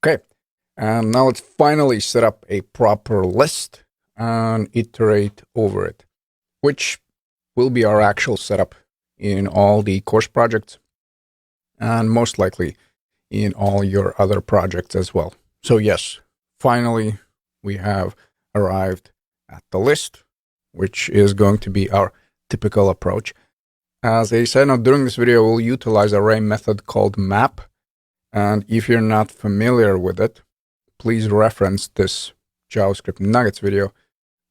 Okay, and now let's finally set up a proper list and iterate over it, which will be our actual setup in all the course projects and most likely in all your other projects as well. So, yes, finally, we have arrived at the list, which is going to be our typical approach. As a side note, during this video, we'll utilize an array method called map. And if you're not familiar with it, please reference this JavaScript Nuggets video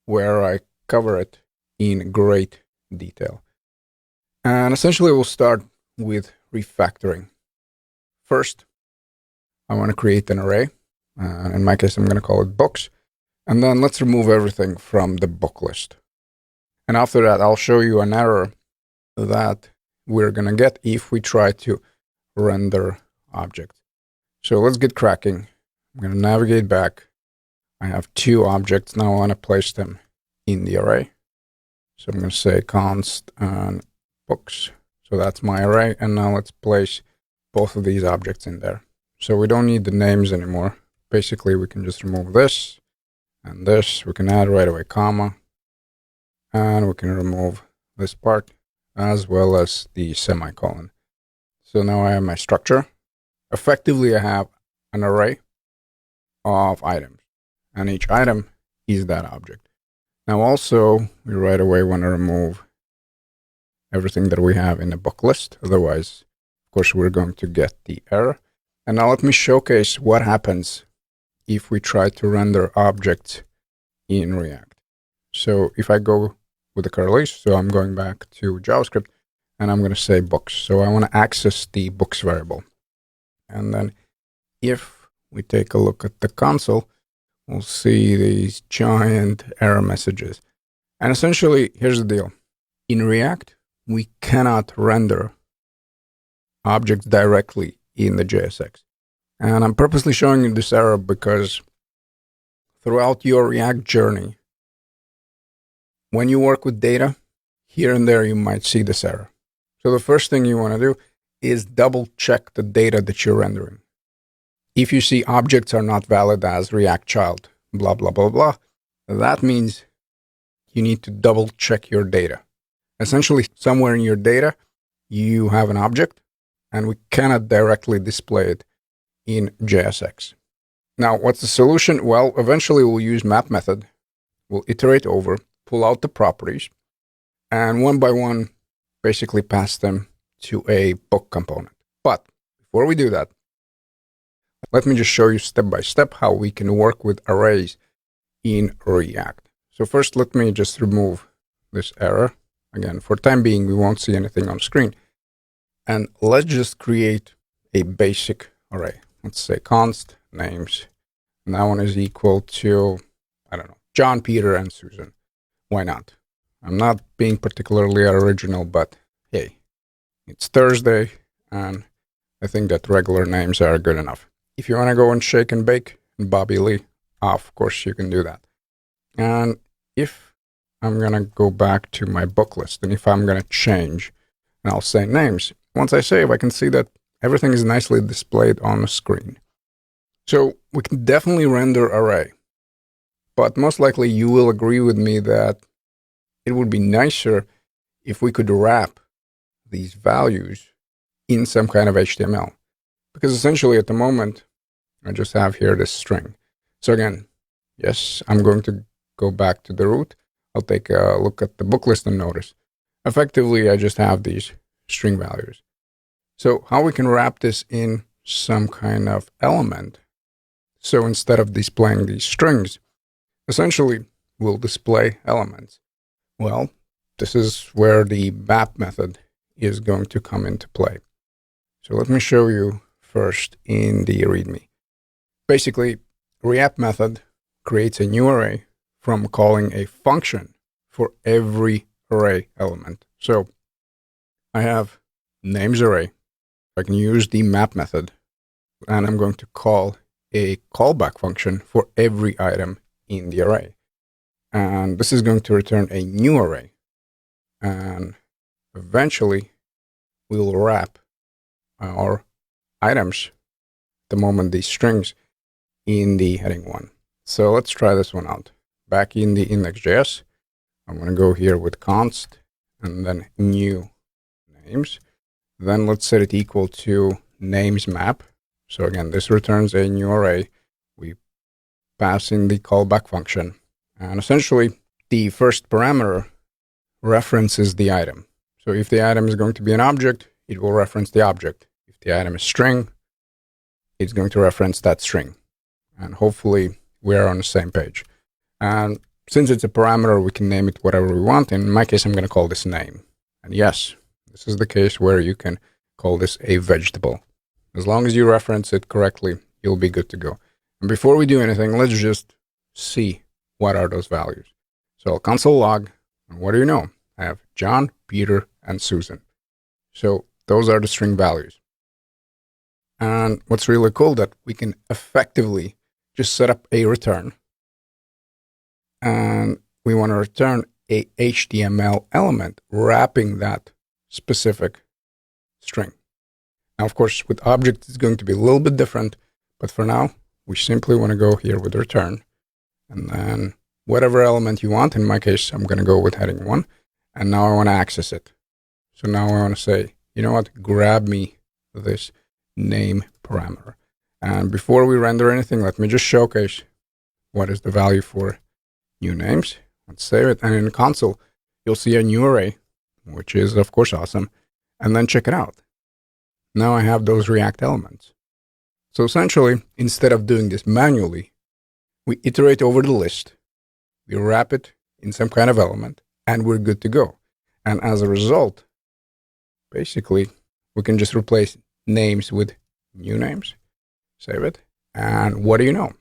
where I cover it in great detail. And essentially, we'll start with refactoring. First, I want to create an array. In my case, I'm going to call it books. And then let's remove everything from the book list. And after that, I'll show you an error that we're going to get if we try to render objects. So let's get cracking. I'm going to navigate back. I have two objects. Now I want to place them in the array. So I'm going to say const and books. So that's my array. And now let's place both of these objects in there. So we don't need the names anymore. Basically, we can just remove this and this. We can add right away comma. And we can remove this part as well as the semicolon. So now I have my structure. Effectively, I have an array of items, and each item is that object. Now also, we right away want to remove everything that we have in the book list. Otherwise, of course, we're going to get the error. And now let me showcase what happens if we try to render objects in React. So if I go with the curly, so I'm going back to JavaScript, and I'm going to say books. So I want to access the books variable. And then if we take a look at the console, we'll see these giant error messages. And essentially, here's the deal. In React, we cannot render objects directly in the JSX. And I'm purposely showing you this error because throughout your React journey, when you work with data, here and there you might see this error. So the first thing you want to do is double check the data that you're rendering. If you see objects are not valid as React child, blah, blah, blah, blah, that means you need to double check your data. Essentially, somewhere in your data, you have an object, and we cannot directly display it in JSX. Now, what's the solution? Well, eventually we'll use map method. We'll iterate over, pull out the properties, and one by one, basically pass them to a book component. But before we do that, let me just show you step by step how we can work with arrays in React. So first, let me just remove this error. Again, for time being, we won't see anything on screen. And let's just create a basic array. Let's say const names. And that one is equal to, I don't know, John, Peter, and Susan. Why not? I'm not being particularly original, but hey, it's Thursday, and I think that regular names are good enough. If you want to go and shake and bake, Bobby Lee, of course you can do that. And if I'm going to go back to my book list, and if I'm going to change, and I'll say names, once I save, I can see that everything is nicely displayed on the screen. So we can definitely render array, but most likely you will agree with me that it would be nicer if we could wrap these values in some kind of HTML. Because essentially at the moment, I just have here this string. So again, yes, I'm going to go back to the root. I'll take a look at the book list and notice. Effectively, I just have these string values. So how we can wrap this in some kind of element. So instead of displaying these strings, essentially we'll display elements. Well, this is where the map method is going to come into play. So let me show you first in the README. Basically, React method creates a new array from calling a function for every array element. So I have names array. I can use the map method, and I'm going to call a callback function for every item in the array. And this is going to return a new array. And eventually, we will wrap our items, at the moment these strings, in the heading 1. So let's try this one out. Back in the index.js, I'm going to go here with const and then new names. Then let's set it equal to names map. So again, this returns a new array. We pass in the callback function. And essentially, the first parameter references the item. So if the item is going to be an object, it will reference the object. If the item is string, it's going to reference that string. And hopefully, we're on the same page. And since it's a parameter, we can name it whatever we want. In my case, I'm going to call this name. And yes, this is the case where you can call this a vegetable. As long as you reference it correctly, you'll be good to go. And before we do anything, let's just see what are those values. So I'll console log, and what do you know? I have John, Peter, and Susan. So those are the string values. And what's really cool that we can effectively just set up a return. And we want to return a HTML element wrapping that specific string. Now, of course, with object, it's going to be a little bit different. But for now, we simply want to go here with return. And then whatever element you want. In my case, I'm going to go with heading 1. And now I want to access it. So now I want to say, you know what, grab me this name parameter. And before we render anything, let me just showcase what is the value for new names. Let's save it. And in the console, you'll see a new array, which is, of course, awesome. And then check it out. Now I have those React elements. So essentially, instead of doing this manually, we iterate over the list, we wrap it in some kind of element, and we're good to go. And as a result, basically, we can just replace names with new names, save it, and what do you know?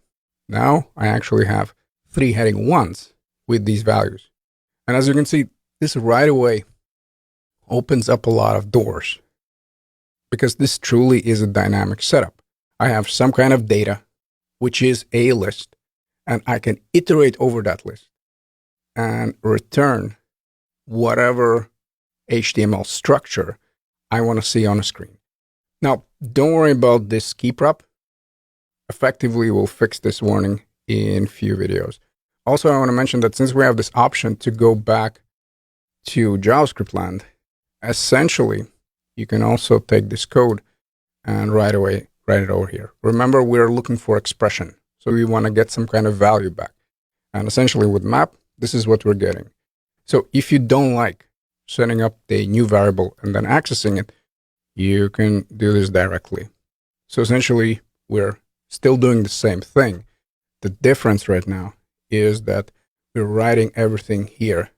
Now I actually have 3 heading 1s with these values. And as you can see, this right away opens up a lot of doors because this truly is a dynamic setup. I have some kind of data, which is a list, and I can iterate over that list and return whatever HTML structure I want to see on a screen. Now, don't worry about this key prop. Effectively, we'll fix this warning in few videos. Also, I want to mention that since we have this option to go back to JavaScript land, essentially, you can also take this code and right away write it over here. Remember, we're looking for expression. So we want to get some kind of value back. And essentially with map, this is what we're getting. So if you don't like setting up the new variable and then accessing it, you can do this directly. So essentially, we're still doing the same thing. The difference right now is that we're writing everything here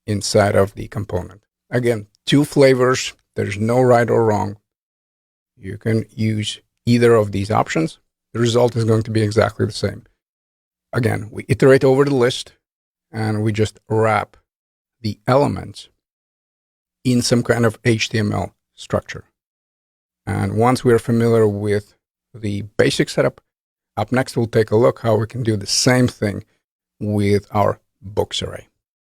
inside of the component. Again, 2 flavors. There's no right or wrong. You can use either of these options. The result is going to be exactly the same. Again, we iterate over the list and we just wrap the elements in some kind of HTML structure. And once we're familiar with the basic setup, up next we'll take a look how we can do the same thing with our books array.